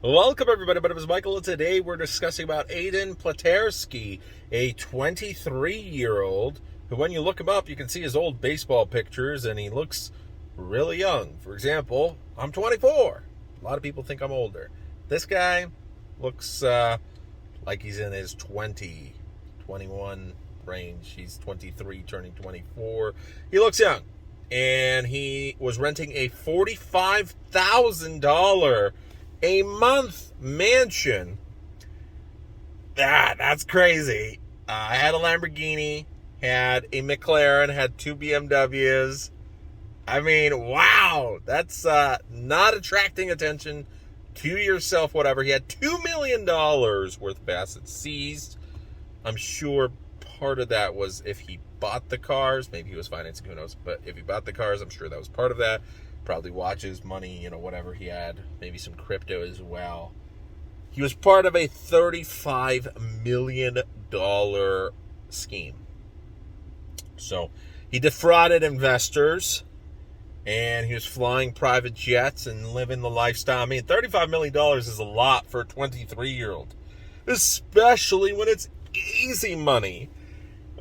Welcome everybody, my name is Michael, and today we're discussing about Aiden Platersky, a 23-year-old who, when you look him up, you can see his old baseball pictures and he looks really young. For example, I'm 24. A lot of people think I'm older. This guy looks like he's in his 21 range. He's 23 turning 24. He looks young. And he was renting a $45,000 a month mansion. That's crazy. I had a Lamborghini, had a McLaren, had two BMWs. I mean, wow. That's not attracting attention to yourself, whatever. He had $2 million worth of assets seized. I'm sure part of that was if he bought the cars. Maybe he was financing, who knows. But if he bought the cars, I'm sure that was part of that. Probably watches, money, whatever he had. Maybe some crypto as well. He was part of a $35 million scheme. So he defrauded investors, and he was flying private jets and living the lifestyle. I mean, $35 million is a lot for a 23-year-old, especially when it's easy money.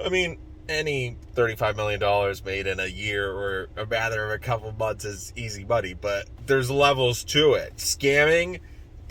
I mean, any $35 million made in a year, or rather a couple months, is easy money, but there's levels to it. Scamming,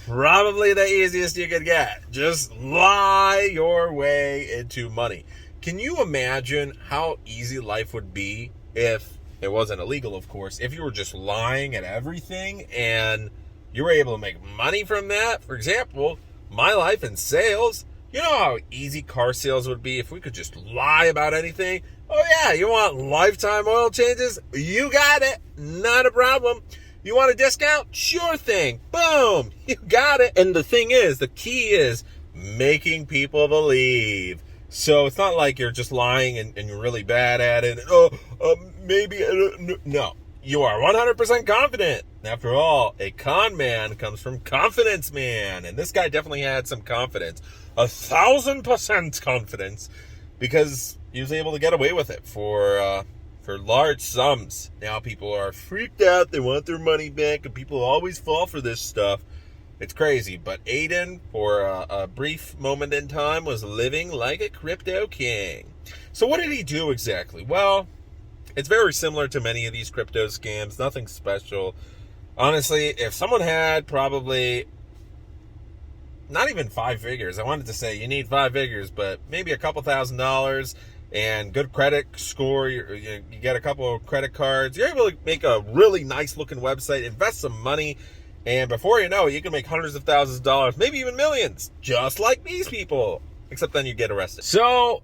probably the easiest you could get. Just lie your way into money. Can you imagine how easy life would be if it wasn't illegal, of course, if you were just lying at everything and you were able to make money from that? For example, my life in sales. You know how easy car sales would be if we could just lie about anything? Oh yeah, you want lifetime oil changes? You got it. Not a problem. You want a discount? Sure thing. Boom. You got it. And the key is making people believe. So it's not like you're just lying and you're really bad at it. No. You are 100% confident. After all, a con man comes from confidence man. And this guy definitely had some confidence. 1,000% confidence, because he was able to get away with it for large sums. Now people are freaked out. They want their money back, and people always fall for this stuff. It's crazy. But Aiden, for a brief moment in time, was living like a crypto king. So what did he do exactly? Well, it's very similar to many of these crypto scams. Nothing special. Honestly, if someone had probably not even 5 figures. I wanted to say you need 5 figures, but maybe a couple $1,000s and good credit score. You get a couple of credit cards. You're able to make a really nice looking website, invest some money, and before you know it, you can make hundreds of thousands of dollars, maybe even millions, just like these people. Except then you get arrested. So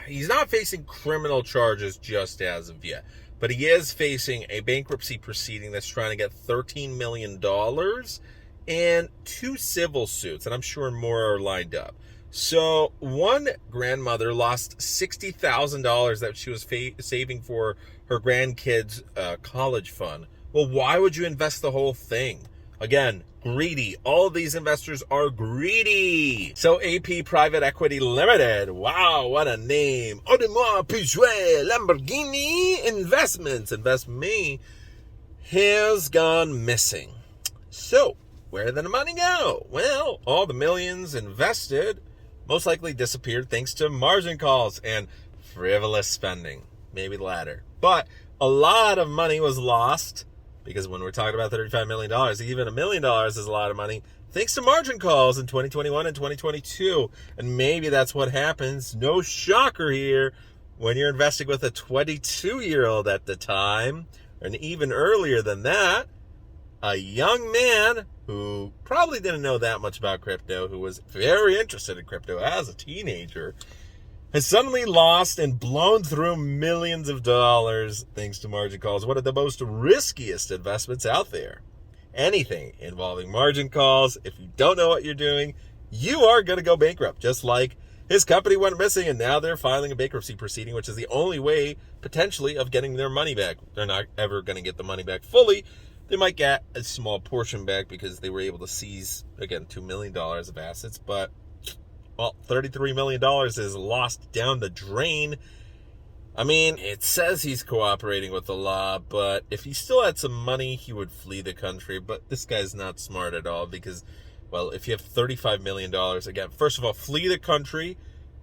he's not facing criminal charges just as of yet, but he is facing a bankruptcy proceeding that's trying to get $13 million. And 2 civil suits, and I'm sure more are lined up. So one grandmother lost $60,000 that she was saving for her grandkids' college fund. Well, why would you invest the whole thing? Again, greedy. All of these investors are greedy. So AP Private Equity Limited, wow, what a name. Audemars Piguet Lamborghini Investments, Invest Me, has gone missing. So where did the money go? Well, all the millions invested most likely disappeared thanks to margin calls and frivolous spending. Maybe the latter. But a lot of money was lost, because when we're talking about $35 million, even $1 million is a lot of money, thanks to margin calls in 2021 and 2022. And maybe that's what happens. No shocker here when you're investing with a 22-year-old at the time, and even earlier than that, a young man who probably didn't know that much about crypto, who was very interested in crypto as a teenager, has suddenly lost and blown through millions of dollars thanks to margin calls. One of the most riskiest investments out there. Anything involving margin calls, if you don't know what you're doing, you are going to go bankrupt. Just like his company went missing, and now they're filing a bankruptcy proceeding, which is the only way, potentially, of getting their money back. They're not ever going to get the money back fully. They might get a small portion back because they were able to seize, again, $2 million of assets. But, well, $33 million is lost down the drain. I mean, it says he's cooperating with the law, but if he still had some money, he would flee the country. But this guy's not smart at all because, well, if you have $35 million, again, first of all, flee the country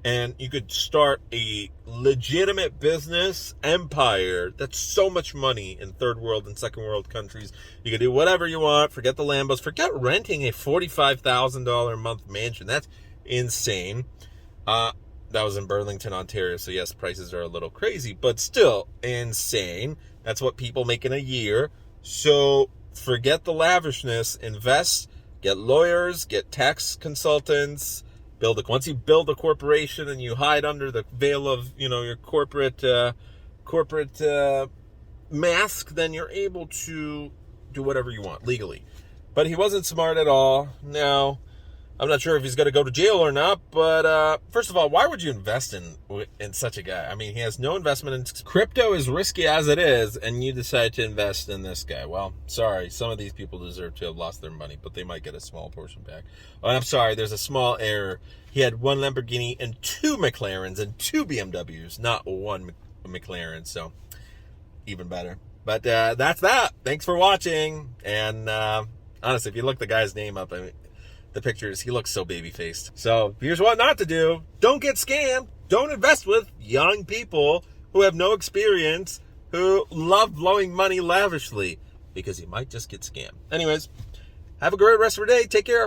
and you could start a legitimate business empire. That's so much money in third world and second world countries. You can do whatever you want. Forget the Lambos. Forget renting a $45,000 a month mansion. That's insane. That was in Burlington, Ontario. So yes, prices are a little crazy, but still insane. That's what people make in a year. So forget the lavishness. Invest, get lawyers, get tax consultants. Once you build a corporation and you hide under the veil of, your corporate mask, then you're able to do whatever you want legally. But he wasn't smart at all. Now, I'm not sure if he's going to go to jail or not, but first of all, why would you invest in such a guy? I mean, he has no investment in crypto, is risky as it is, and you decide to invest in this guy. Well, sorry, some of these people deserve to have lost their money, but they might get a small portion back. Oh, I'm sorry, there's a small error. He had one Lamborghini and two Mclarens and two BMWs, not one McLaren, so even better. But that's that. Thanks for watching, and honestly, if you look the guy's name up, the pictures, he looks so baby-faced. So here's what not to do. Don't get scammed. Don't invest with young people who have no experience, who love blowing money lavishly, because you might just get scammed. Anyways, have a great rest of your day. Take care.